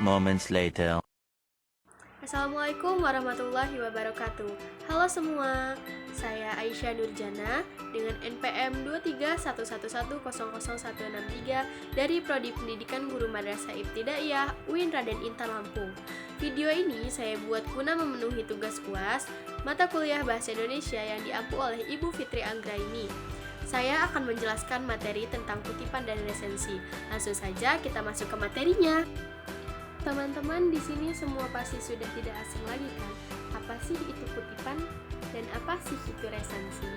moments later. Assalamualaikum warahmatullahi wabarakatuh. Halo semua, saya Aisyah Nurjana dengan NPM 23111000163 dari Prodi Pendidikan Guru Madrasah Ibtidaiyah UIN Raden Intan Lampung. Video ini saya buat guna memenuhi tugas UAS mata kuliah Bahasa Indonesia yang diampu oleh Ibu Fitri Anggraini. Saya akan menjelaskan materi tentang kutipan dan resensi. Langsung saja kita masuk ke materinya. Teman-teman di sini semua pasti sudah tidak asing lagi kan? Apa sih itu kutipan dan apa sih itu resensi?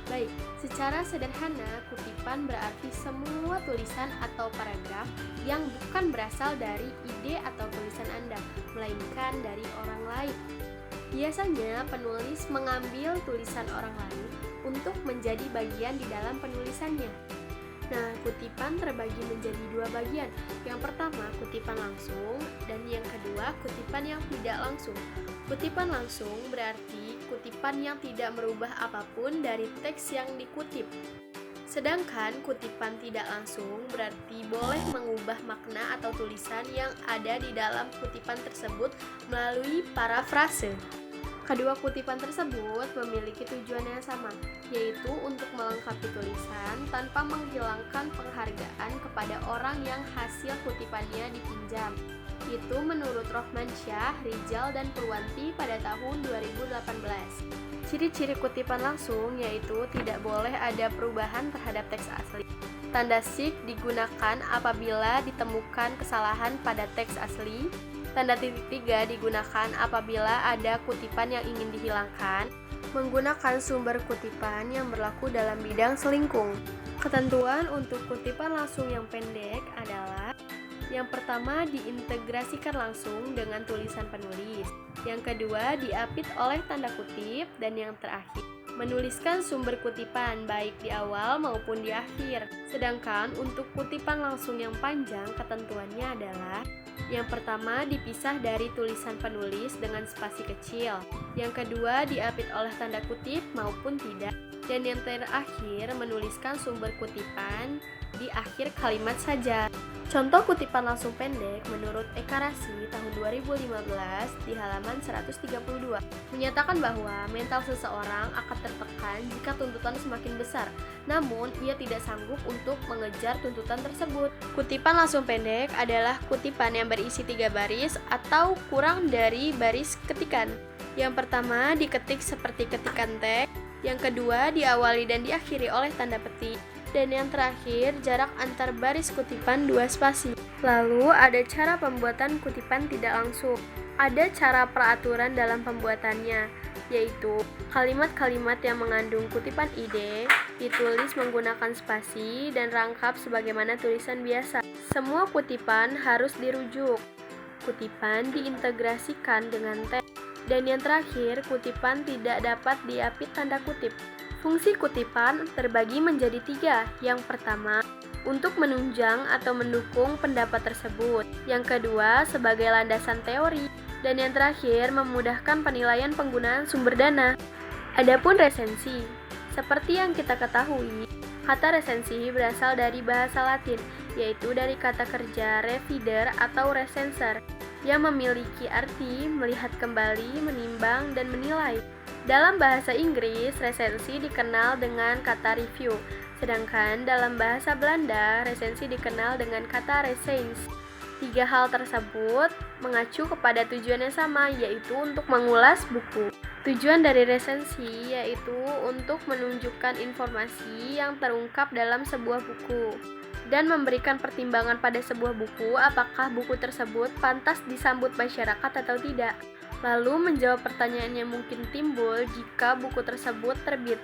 Baik, secara sederhana kutipan berarti semua tulisan atau paragraf yang bukan berasal dari ide atau tulisan Anda, melainkan dari orang lain. Biasanya penulis mengambil tulisan orang lain untuk menjadi bagian di dalam penulisannya. Nah, kutipan terbagi menjadi dua bagian. Yang pertama, kutipan langsung, dan yang kedua, kutipan yang tidak langsung. Kutipan langsung berarti kutipan yang tidak merubah apapun dari teks yang dikutip. Sedangkan kutipan tidak langsung berarti boleh mengubah makna atau tulisan yang ada di dalam kutipan tersebut melalui parafrase. Kedua kutipan tersebut memiliki tujuan yang sama, yaitu untuk melengkapi tulisan tanpa menghilangkan penghargaan kepada orang yang hasil kutipannya dipinjam. Itu menurut Rohman Syah, Rizal, dan Purwanti pada tahun 2018. Ciri-ciri kutipan langsung yaitu tidak boleh ada perubahan terhadap teks asli. Tanda sig digunakan apabila ditemukan kesalahan pada teks asli. Tanda titik tiga digunakan apabila ada kutipan yang ingin dihilangkan. Menggunakan sumber kutipan yang berlaku dalam bidang selingkung. Ketentuan untuk kutipan langsung yang pendek adalah: yang pertama, diintegrasikan langsung dengan tulisan penulis. Yang kedua, diapit oleh tanda kutip. Dan yang terakhir, menuliskan sumber kutipan baik di awal maupun di akhir. Sedangkan untuk kutipan langsung yang panjang, ketentuannya adalah: yang pertama, dipisah dari tulisan penulis dengan spasi kecil. Yang kedua, diapit oleh tanda kutip maupun tidak. Dan yang terakhir, menuliskan sumber kutipan di akhir kalimat saja. Contoh kutipan langsung pendek menurut Eka Rasi tahun 2015 di halaman 132 menyatakan bahwa mental seseorang akan tertekan jika tuntutan semakin besar, namun ia tidak sanggup untuk mengejar tuntutan tersebut. Kutipan langsung pendek adalah kutipan yang berisi 3 baris atau kurang dari baris ketikan. Yang pertama diketik seperti ketikan teks, yang kedua diawali dan diakhiri oleh tanda petik, dan yang terakhir jarak antar baris kutipan 2 spasi. Lalu ada cara pembuatan kutipan tidak langsung. Ada cara peraturan dalam pembuatannya, yaitu kalimat-kalimat yang mengandung kutipan ide ditulis menggunakan spasi dan rangkap sebagaimana tulisan biasa. Semua kutipan harus dirujuk. Kutipan diintegrasikan dengan teks. Dan yang terakhir, kutipan tidak dapat diapit tanda kutip. Fungsi kutipan terbagi menjadi 3. Yang pertama, untuk menunjang atau mendukung pendapat tersebut. Yang kedua, sebagai landasan teori. Dan yang terakhir, memudahkan penilaian penggunaan sumber dana. Adapun resensi, seperti yang kita ketahui, kata resensi berasal dari bahasa Latin, yaitu dari kata kerja revider atau recensor, yang memiliki arti melihat kembali, menimbang, dan menilai. Dalam bahasa Inggris, resensi dikenal dengan kata review, sedangkan dalam bahasa Belanda, resensi dikenal dengan kata recensie. 3 hal tersebut mengacu kepada tujuan yang sama, yaitu untuk mengulas buku. Tujuan dari resensi yaitu untuk menunjukkan informasi yang terungkap dalam sebuah buku dan memberikan pertimbangan pada sebuah buku apakah buku tersebut pantas disambut masyarakat atau tidak. Lalu menjawab pertanyaan yang mungkin timbul jika buku tersebut terbit,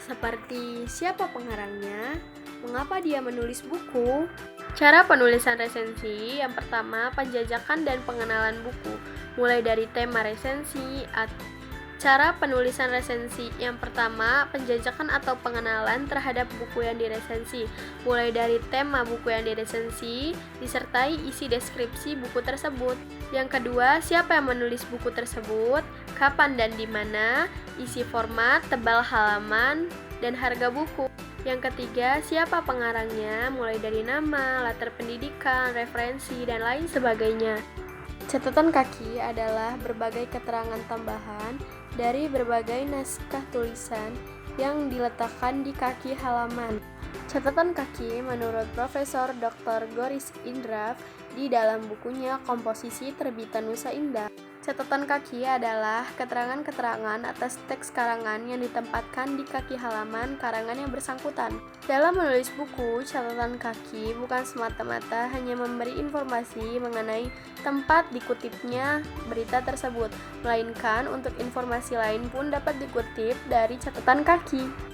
seperti siapa pengarangnya, mengapa dia menulis buku. Cara penulisan resensi, yang pertama penjajakan dan pengenalan buku, mulai dari tema resensi. Cara penulisan resensi, yang pertama penjajakan atau pengenalan terhadap buku yang diresensi, mulai dari tema buku yang diresensi, disertai isi deskripsi buku tersebut. Yang kedua, siapa yang menulis buku tersebut, kapan dan di mana, isi format, tebal halaman, dan harga buku. Yang ketiga, siapa pengarangnya, mulai dari nama, latar pendidikan, referensi, dan lain sebagainya. Catatan kaki adalah berbagai keterangan tambahan dari berbagai naskah tulisan yang diletakkan di kaki halaman. Catatan kaki menurut Profesor Dr. Goris Indrav di dalam bukunya Komposisi terbitan Nusa Indah. Catatan kaki adalah keterangan-keterangan atas teks karangan yang ditempatkan di kaki halaman karangan yang bersangkutan. Dalam menulis buku, catatan kaki bukan semata-mata hanya memberi informasi mengenai tempat dikutipnya berita tersebut, melainkan untuk informasi lain pun dapat dikutip dari catatan kaki.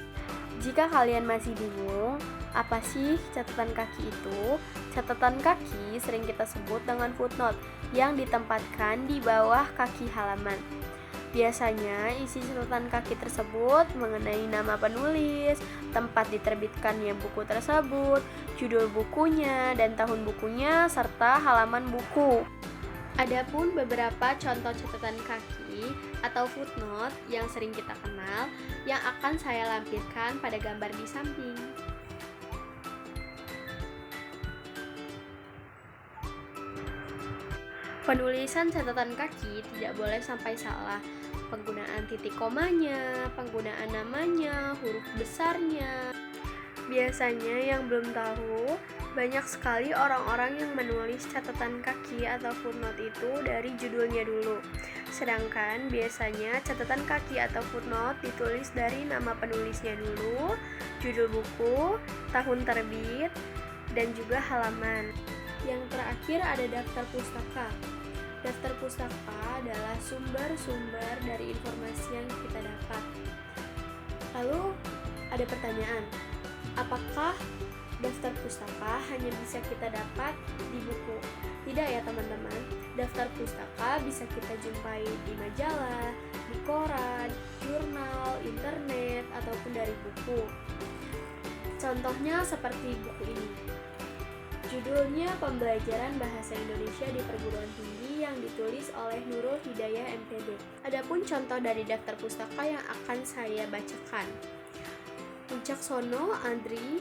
Jika kalian masih bingung, apa sih catatan kaki itu? Catatan kaki sering kita sebut dengan footnote yang ditempatkan di bawah kaki halaman. Biasanya isi catatan kaki tersebut mengenai nama penulis, tempat diterbitkannya buku tersebut, judul bukunya, dan tahun bukunya, serta halaman buku. Adapun beberapa contoh catatan kaki atau footnote yang sering kita kenal yang akan saya lampirkan pada gambar di samping. Penulisan catatan kaki tidak boleh sampai salah. Penggunaan titik komanya, penggunaan namanya, huruf besarnya. Biasanya yang belum tahu, banyak sekali orang-orang yang menulis catatan kaki atau footnote itu dari judulnya dulu. Sedangkan biasanya catatan kaki atau footnote ditulis dari nama penulisnya dulu, judul buku, tahun terbit, dan juga halaman. Yang terakhir ada daftar pustaka. Daftar pustaka adalah sumber-sumber dari informasi yang kita dapat. Lalu ada pertanyaan, apakah daftar pustaka hanya bisa kita dapat di buku? Tidak ya teman-teman, daftar pustaka bisa kita jumpai di majalah, di koran, jurnal, internet, ataupun dari buku. Contohnya seperti buku ini. Judulnya Pembelajaran Bahasa Indonesia di Perguruan Tinggi yang ditulis oleh Nurul Hidayah MPD. Adapun contoh dari daftar pustaka yang akan saya bacakan. Wicaksono Andri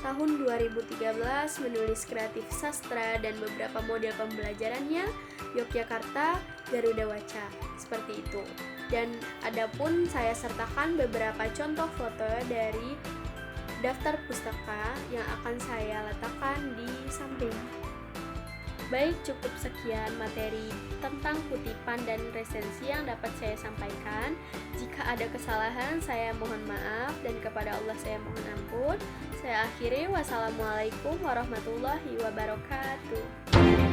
tahun 2013 menulis kreatif sastra dan beberapa model pembelajarannya Yogyakarta Garuda Waca, seperti itu. Dan adapun saya sertakan beberapa contoh foto dari daftar pustaka yang akan saya letakkan di samping. Baik, cukup sekian materi tentang kutipan dan resensi yang dapat saya sampaikan. Jika ada kesalahan, saya mohon maaf, dan kepada Allah saya mohon ampun. Saya akhiri, wassalamualaikum warahmatullahi wabarakatuh.